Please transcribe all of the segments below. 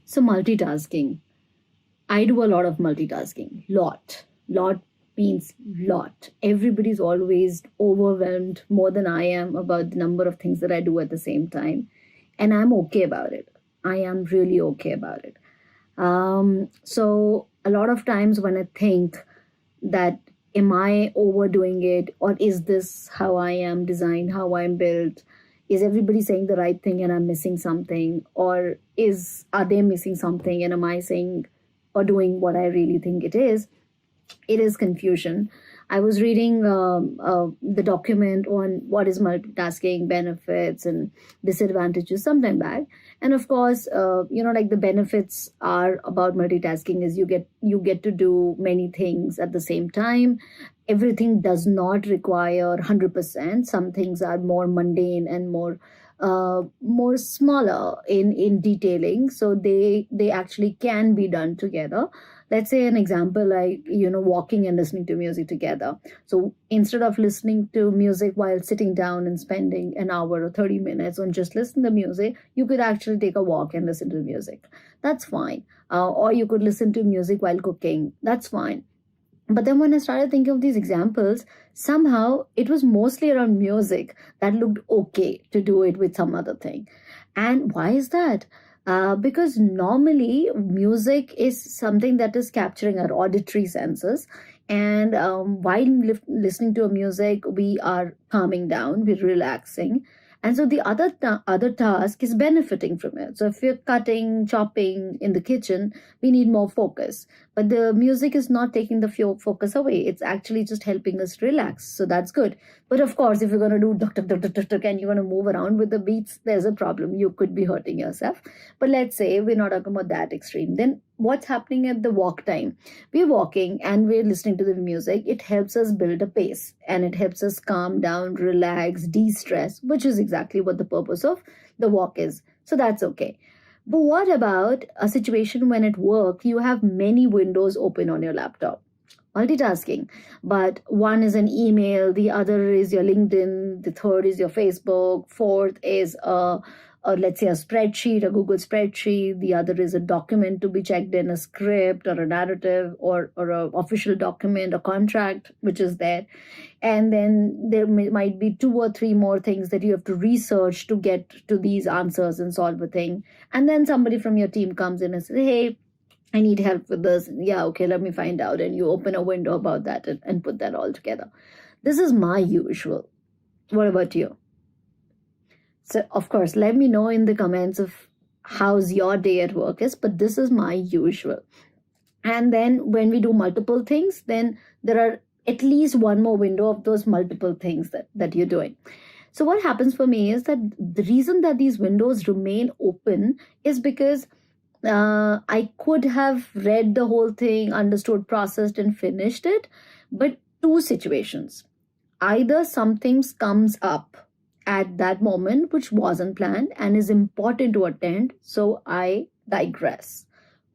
So multitasking. I do a lot of multitasking. Lot means lot. Everybody's always overwhelmed more than I am about the number of things that I do at the same time. And I'm okay about it. I am really okay about it. So a lot of times when I think that am I overdoing it, or is this how I am designed, how I'm built? Is everybody saying the right thing and I'm missing something? Or are they missing something and am I saying or doing what I really think it is? It is confusion. I was reading the document on what is multitasking, benefits and disadvantages sometime back, and of course, like the benefits are about multitasking is you get to do many things at the same time. Everything does not require 100%. Some things are more mundane and more smaller in detailing, so they actually can be done together. Let's say an example like walking and listening to music together. So instead of listening to music while sitting down and spending an hour or 30 minutes on just listening to music, you could actually take a walk and listen to music. That's fine. Or you could listen to music while cooking. That's fine. But then when I started thinking of these examples, somehow it was mostly around music that looked okay to do it with some other thing. And why is that? Because normally music is something that is capturing our auditory senses. And while listening to a music, we are calming down, we're relaxing. And so the other task is benefiting from it. So if you're cutting, chopping in the kitchen, we need more focus. But the music is not taking the focus away. It's actually just helping us relax. So that's good. But of course, if you're going to do duck, duck, duck, duck, duck, duck, and you're going to move around with the beats, there's a problem. You could be hurting yourself. But let's say we're not talking about that extreme. Then what's happening at the walk time? We're walking and we're listening to the music. It helps us build a pace and it helps us calm down, relax, de-stress, which is exactly what the purpose of the walk is. So that's okay. But what about a situation when at work you have many windows open on your laptop? Multitasking, but one is an email, the other is your LinkedIn, the third is your Facebook, fourth is let's say a spreadsheet, a Google spreadsheet, the other is a document to be checked in, a script or a narrative or an official document, a contract which is there. And then there might be 2 or 3 more things that you have to research to get to these answers and solve a thing. And then somebody from your team comes in and says, hey, I need help with this. Yeah, okay, let me find out. And you open a window about that and put that all together. This is my usual. What about you? So, of course, let me know in the comments of how's your day at work is, but this is my usual. And then when we do multiple things, then there are at least one more window of those multiple things that you're doing. So what happens for me is that the reason that these windows remain open is because I could have read the whole thing, understood, processed, and finished it. But 2 situations. Either something comes up at that moment which wasn't planned and is important to attend, so I digress.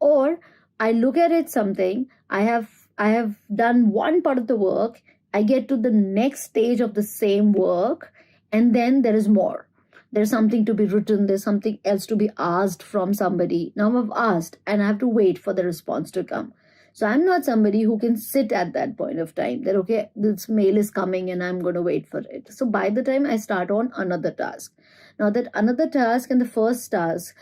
Or I look at it something, I have done one part of the work, I get to the next stage of the same work, and then there is more. There's something to be written, there's something else to be asked from somebody. Now I've asked and I have to wait for the response to come. So I'm not somebody who can sit at that point of time that, okay, this mail is coming and I'm going to wait for it. So by the time I start on another task. Now that another task and the first task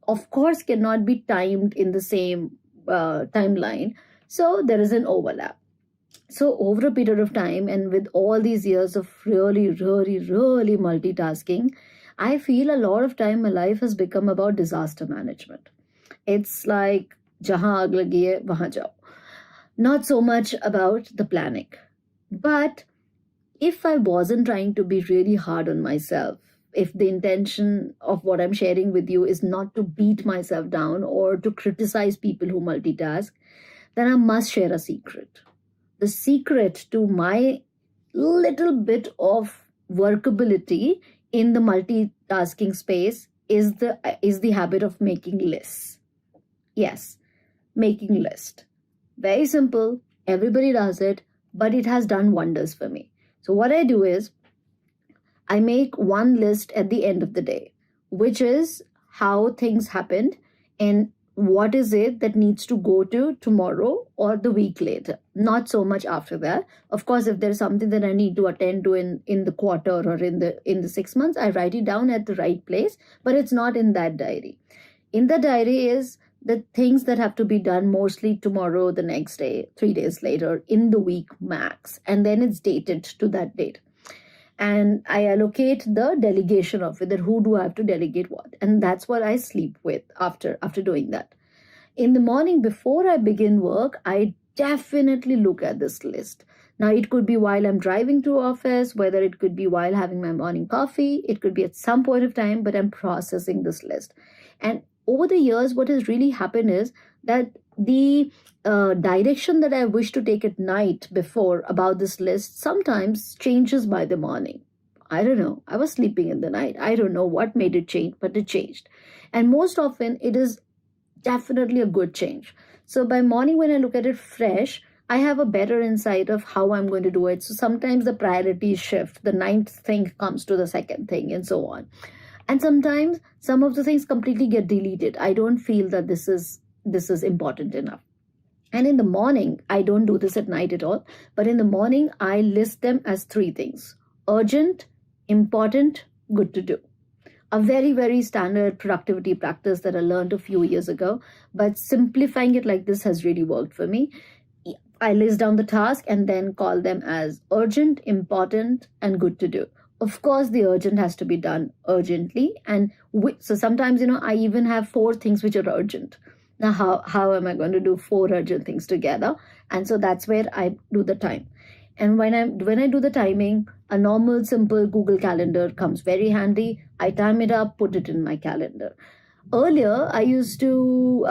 of course, cannot be timed in the same timeline. So there is an overlap. So over a period of time and with all these years of really, really, really multitasking, I feel a lot of time my life has become about disaster management. It's like, jahan aag lagi hai, wahan jao. Not so much about the planning. But if I wasn't trying to be really hard on myself, if the intention of what I'm sharing with you is not to beat myself down or to criticize people who multitask, then I must share a secret. The secret to my little bit of workability in the multitasking space is the habit of making lists. Yes, making list. Very simple. Everybody does it, but it has done wonders for me. So what I do is I make one list at the end of the day, which is how things happened and what is it that needs to go to tomorrow or the week later, not so much after that. Of course, if there's something that I need to attend to in the quarter or in the 6 months, I write it down at the right place, but it's not in that diary. In the diary is the things that have to be done mostly tomorrow, the next day, 3 days later, in the week max, and then it's dated to that date. And I allocate the delegation of it, that who do I have to delegate what, and that's what I sleep with after doing that. In the morning before I begin work, I definitely look at this list. Now, it could be while I'm driving to office, whether it could be while having my morning coffee, it could be at some point of time, but I'm processing this list. And over the years, what has really happened is that the direction that I wish to take at night before about this list sometimes changes by the morning. I don't know. I was sleeping in the night. I don't know what made it change, but it changed. And most often, it is definitely a good change. So by morning, when I look at it fresh, I have a better insight of how I'm going to do it. So sometimes the priorities shift. The ninth thing comes to the second thing, and so on. And sometimes some of the things completely get deleted. I don't feel that this is important enough. And in the morning, I don't do this at night at all, but in the morning, I list them as 3 things: urgent, important, good to do. A very, very standard productivity practice that I learned a few years ago, but simplifying it like this has really worked for me. I list down the task and then call them as urgent, important, and good to do. Of course, the urgent has to be done urgently. And so sometimes, I even have 4 things which are urgent. Now, how am I going to do 4 urgent things together? And so that's where I do the time. And when I do the timing, a normal, simple Google Calendar comes very handy. I time it up, put it in my calendar. Earlier, I used to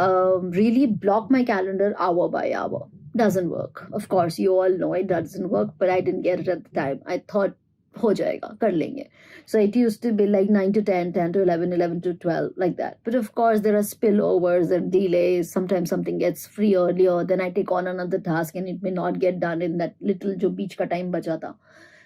really block my calendar hour by hour. Doesn't work. Of course, you all know it doesn't work, but I didn't get it at the time. I thought, ho jayega, kar lenge. So it used to be like 9 to 10, 10 to 11, 11 to 12, like that. But of course, there are spillovers and delays. Sometimes something gets free earlier, then I take on another task and it may not get done in that little jo beech ka time bacha tha.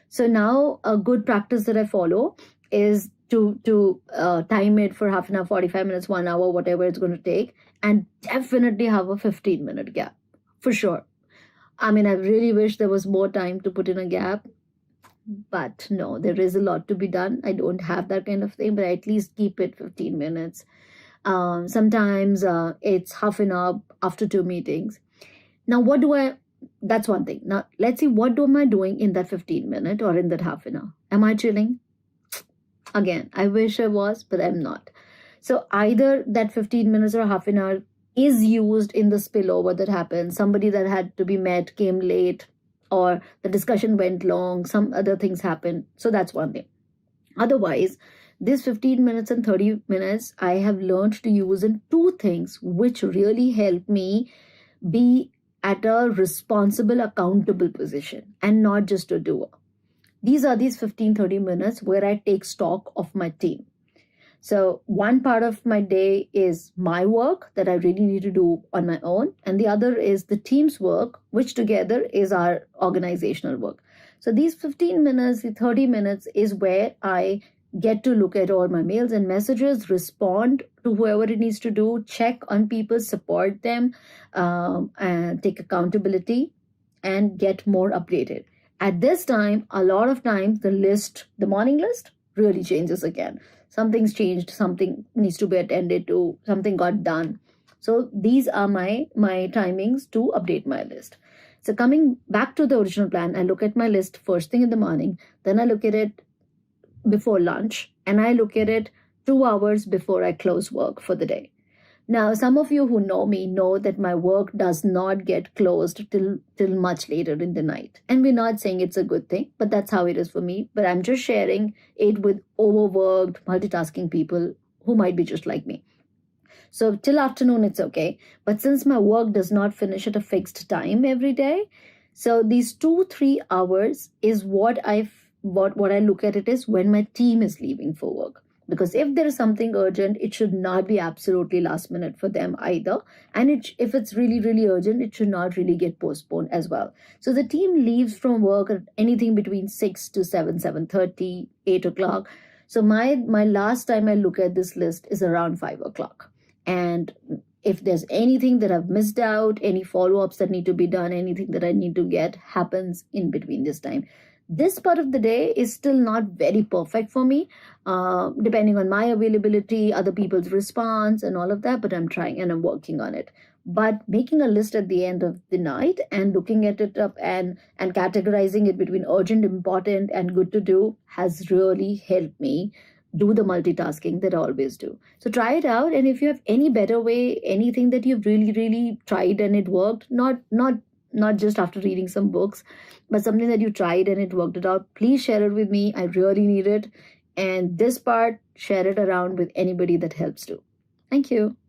So now a good practice that I follow is to time it for half an hour, 45 minutes, 1 hour, whatever it's going to take, and definitely have a 15-minute gap, for sure. I mean, I really wish there was more time to put in a gap, but no, there is a lot to be done. I don't have that kind of thing, but I at least keep it 15 minutes. Sometimes it's half an hour after 2 meetings. Now, that's one thing. Now, let's see, what am I doing in that 15-minute or in that half an hour? Am I chilling? Again, I wish I was, but I'm not. So either that 15 minutes or half an hour is used in the spillover that happens. Somebody that had to be met came late, or the discussion went long, some other things happened. So that's one thing. Otherwise, this 15 minutes and 30 minutes, I have learned to use in 2 things which really help me be at a responsible, accountable position and not just a doer. These are these 15-30 minutes where I take stock of my team. So one part of my day is my work that I really need to do on my own. And the other is the team's work, which together is our organizational work. So these 15 minutes, the 30 minutes is where I get to look at all my mails and messages, respond to whoever it needs to do, check on people, support them, and take accountability and get more updated. At this time, a lot of times the morning list really changes again. Something's changed, something needs to be attended to, something got done. So these are my timings to update my list. So coming back to the original plan, I look at my list first thing in the morning, then I look at it before lunch, and I look at it 2 hours before I close work for the day. Now, some of you who know me know that my work does not get closed till much later in the night. And we're not saying it's a good thing, but that's how it is for me. But I'm just sharing it with overworked, multitasking people who might be just like me. So till afternoon, it's okay. But since my work does not finish at a fixed time every day, so these 2-3 hours is what I look at it is when my team is leaving for work. Because if there is something urgent, it should not be absolutely last minute for them either. And if it's really, really urgent, it should not really get postponed as well. So the team leaves from work at anything between 6 to 7, 7:30, 8 o'clock. So my last time I look at this list is around 5 o'clock. And If there's anything that I've missed out, any follow-ups that need to be done, anything that I need to get happens in between this time. This part of the day is still not very perfect for me, depending on my availability, other people's response, and all of that, but I'm trying and I'm working on it. But making a list at the end of the night and looking at it up and categorizing it between urgent, important, and good to do has really helped me do the multitasking that I always do. So try it out, and if you have any better way, anything that you've really tried and it worked, not just after reading some books, but something that you tried and it worked it out, please share it with me. I really need it. And this part, share it around with anybody that helps too. Thank you.